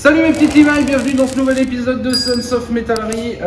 Salut mes petits limailles, bienvenue dans ce nouvel épisode de Sons of Metallery.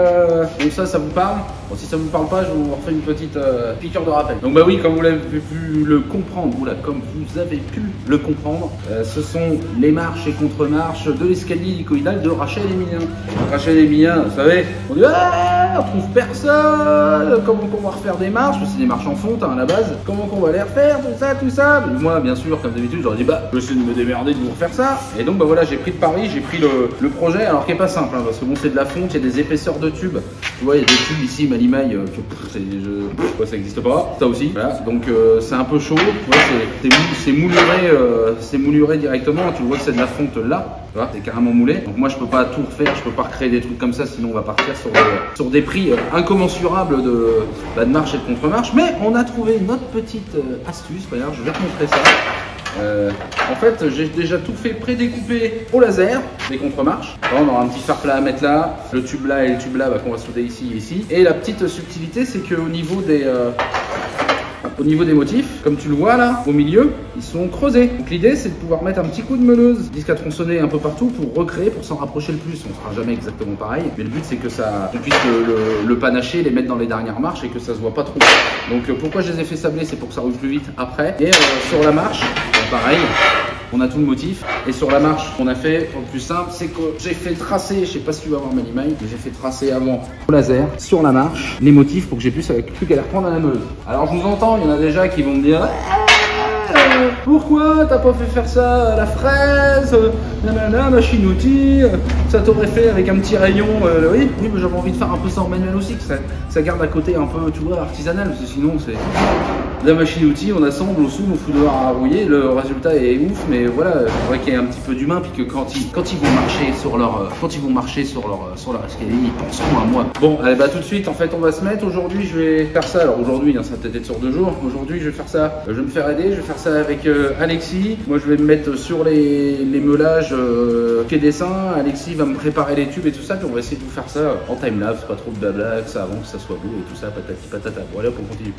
Donc ça vous parle. Bon, si ça vous parle pas, je vous refais une petite piqûre de rappel. Donc bah oui, comme vous l'avez pu le comprendre, comme vous avez pu le comprendre, ce sont les marches et contre-marches de l'escalier hélicoïdal de Rachel et Emilien. Rachel et Emilien, vous savez, on dit on trouve personne, comment qu'on va refaire des marches, c'est des marches en fonte à la base, comment qu'on va les refaire, tout ça. Mais moi, bien sûr, comme d'habitude, j'aurais dit je vais essayer de me démerder de vous refaire ça. Et donc bah voilà, j'ai pris de Paris, j'ai pris le projet, alors qui est pas simple, parce que bon, c'est de la fonte, il y a des épaisseurs de tubes. Tu vois, il y a des tubes ici, ma limaille, ça n'existe pas, ça aussi. Voilà, donc c'est un peu chaud, tu vois, c'est mouluré directement, tu vois que c'est de la fonte là, tu vois, c'est carrément moulé. Donc moi je peux pas tout refaire, je peux pas recréer des trucs comme ça, sinon on va partir sur des prix incommensurables de marche et de contre-marche. Mais on a trouvé notre petite astuce, regarde, je vais te montrer ça. En fait, j'ai déjà tout fait prédécoupé au laser, les contre-marches. On aura un petit phare plat à mettre là, le tube là et le tube là qu'on va souder ici et ici. Et la petite subtilité, c'est qu'au niveau des motifs, comme tu le vois là, au milieu, ils sont creusés. Donc l'idée, c'est de pouvoir mettre un petit coup de meuleuse, disque à tronçonner un peu partout pour recréer, pour s'en rapprocher le plus. On ne sera jamais exactement pareil, mais le but, c'est que on puisse le panacher, les mettre dans les dernières marches et que ça se voit pas trop. Donc pourquoi je les ai fait sabler, c'est pour que ça roule plus vite après. Et sur la marche, pareil. On a tout le motif, et sur la marche qu'on a fait, pour le plus simple, c'est que j'ai fait tracer, je sais pas si tu vas voir ma limaille, mais j'ai fait tracer avant au laser, sur la marche, les motifs pour que j'ai plus qu'à les reprendre à la meuleuse. Alors je vous entends, il y en a déjà qui vont me dire pourquoi t'as pas fait faire ça à la fraise, machine outil, ça t'aurait fait avec un petit rayon, oui, mais j'avais envie de faire un peu ça en manuel aussi, que ça garde à côté un peu, tu vois, artisanal, parce que sinon c'est la machine outil, on assemble, on soude, on fout dehors à rouiller, le résultat est ouf, mais voilà, il faudrait qu'il y ait un petit peu d'humain, puis que quand ils vont marcher sur leur escalier, ils penseront à moi. Bon, allez, bah tout de suite, en fait, on va se mettre. Aujourd'hui, je vais faire ça. Alors aujourd'hui, ça va peut-être être sur 2 jours. Aujourd'hui, je vais faire ça. Je vais me faire aider. Je vais faire ça avec Alexis. Moi, je vais me mettre sur les meulages quai dessin. Alexis va me préparer les tubes et tout ça, puis on va essayer de vous faire ça en time-lapse, pas trop de blabla, que ça avance, que ça soit beau et tout ça, patati patata. Bon, allez, on continue.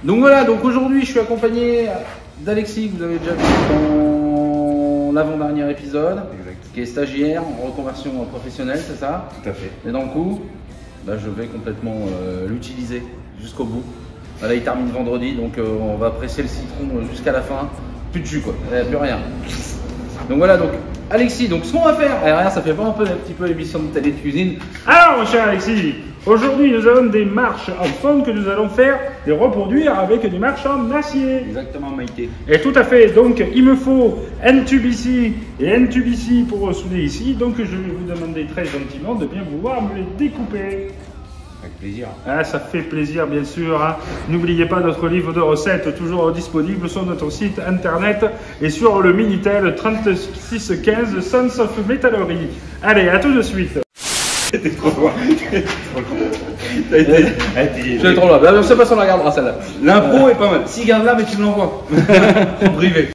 Donc voilà, donc aujourd'hui je suis accompagné d'Alexis, que vous avez déjà vu dans l'avant-dernier épisode, qui est stagiaire en reconversion professionnelle, c'est ça? Tout à fait. Et dans le coup, je vais complètement l'utiliser jusqu'au bout. Là il termine vendredi, donc on va presser le citron jusqu'à la fin. Plus de jus quoi, plus rien. Donc voilà, donc Alexis, donc ce qu'on va faire, regarde, ça fait pas un petit peu l'émission de télé de cuisine. Alors mon cher Alexis, aujourd'hui nous avons des marches en fonte que nous allons faire et reproduire avec des marches en acier. Exactement, Maïté. Et tout à fait, donc il me faut un tube ici et un tube ici pour souder ici. Donc je vais vous demander très gentiment de bien vouloir me les découper. Avec plaisir. Ah, ça fait plaisir bien sûr. Hein. N'oubliez pas notre livre de recettes toujours disponible sur notre site internet et sur le Minitel 3615 Sons of Metallery. Allez, à tout de suite. T'es trop loin. T'es trop loin. Je sais pas si on la regardera celle-là. L'impro est pas mal. Si garde là, mais tu me l'envoies. En privé.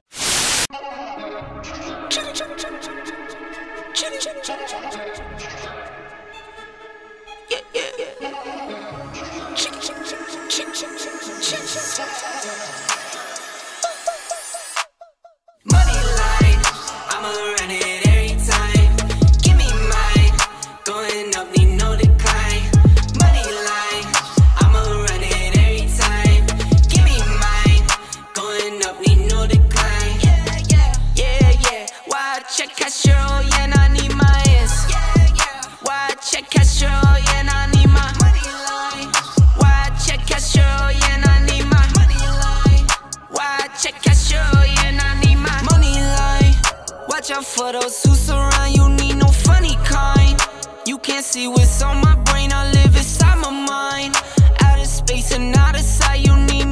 For those who surround you, need no funny kind. You can't see what's on my brain, I live inside my mind. Out of space and out of sight, you need me.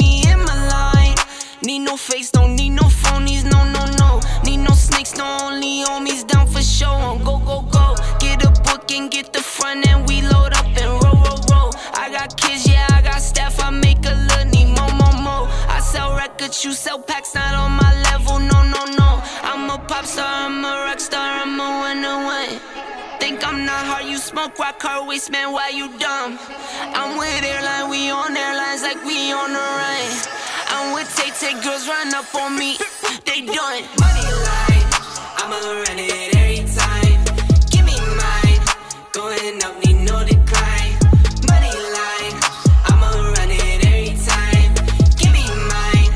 Need no fakes, don't need no phonies, no, no, no. Need no snakes, no only homies down for show. On go, go, go. Get a book and get the front and we load up and roll, roll, roll. I got kids, yeah, I got staff, I make a little need more, more, more. I sell records, you sell packs, not on my level, no, no, no. I'm a pop star, I'm a rock star, I'm a winner. Think I'm not hard, you smoke rock hard waste, man, why you dumb? I'm with airline, we on airlines like we on the run. I'm with Tay, girls run up on me, they done. Money line, I'ma run it every time. Give me mine, going up, need no decline. Money line, I'ma run it every time. Give me mine,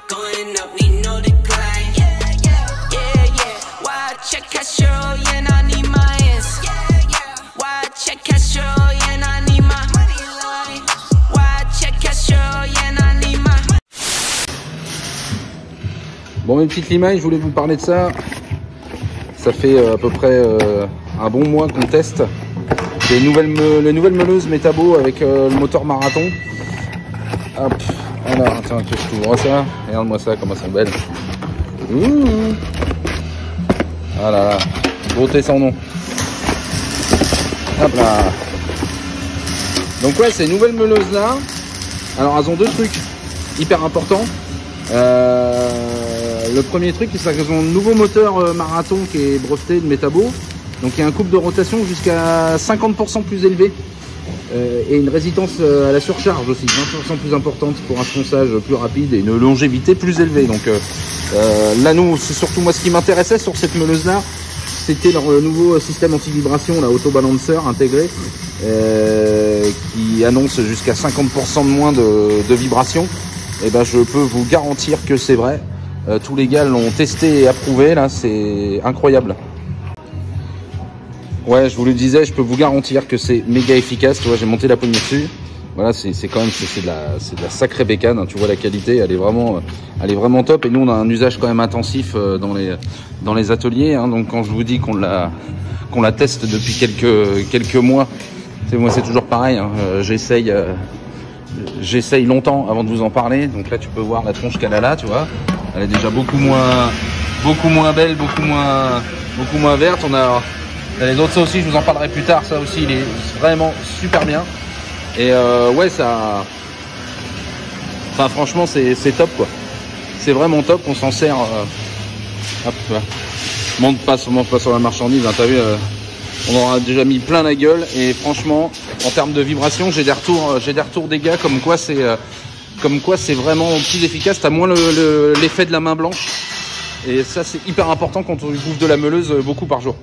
going up, need no decline. Yeah, yeah, yeah, yeah. Why check Castro, yeah, I need my ass. Why check Castro, yeah, I need my money line. Why check Castro, yeah, I need my. Bon, une petite limaille, je voulais vous parler de ça. Ça fait à peu près un bon mois qu'on teste les nouvelles meuleuses Metabo avec le moteur Marathon. Hop, voilà, tiens, que je t'ouvre ça. Regarde-moi ça, comment elles sont belles. Ouh. Voilà, beauté sans nom. Hop là. Donc ouais, ces nouvelles meuleuses là, alors elles ont deux trucs hyper importants. Le premier truc, c'est qu'elles ont un nouveau moteur Marathon qui est breveté de Metabo. Donc il y a un couple de rotation jusqu'à 50% plus élevé. Et une résistance à la surcharge aussi, 20% plus importante pour un fonçage plus rapide et une longévité plus élevée. Donc là, nous, c'est surtout moi ce qui m'intéressait sur cette meuleuse là, c'était leur nouveau système anti-vibration, la Auto Balancer intégré, qui annonce jusqu'à 50% de moins de vibrations. Et ben je peux vous garantir que c'est vrai. Tous les gars l'ont testé et approuvé, là c'est incroyable. Ouais, je vous le disais, je peux vous garantir que c'est méga efficace. Tu vois, j'ai monté la poignée dessus. Voilà, c'est quand même c'est de la sacrée bécane. Hein. Tu vois la qualité, elle est vraiment top. Et nous, on a un usage quand même intensif dans les ateliers. Hein. Donc quand je vous dis qu'on la teste depuis quelques mois, moi c'est toujours pareil. Hein. J'essaye longtemps avant de vous en parler. Donc là, tu peux voir la tronche qu'elle a là, tu vois. Elle est déjà beaucoup moins belle, beaucoup moins verte. On a les autres, ça aussi, je vous en parlerai plus tard. Ça aussi, il est vraiment super bien. Et ouais, ça. Enfin, franchement, c'est top, quoi. C'est vraiment top. On s'en sert. Hop, là. Monte pas sur la marchandise. Hein, t'as vu, on aura déjà mis plein la gueule. Et franchement, en termes de vibration, j'ai des retours des gars comme quoi c'est vraiment plus efficace. T'as moins l'effet de la main blanche. Et ça, c'est hyper important quand on bouffe de la meuleuse beaucoup par jour.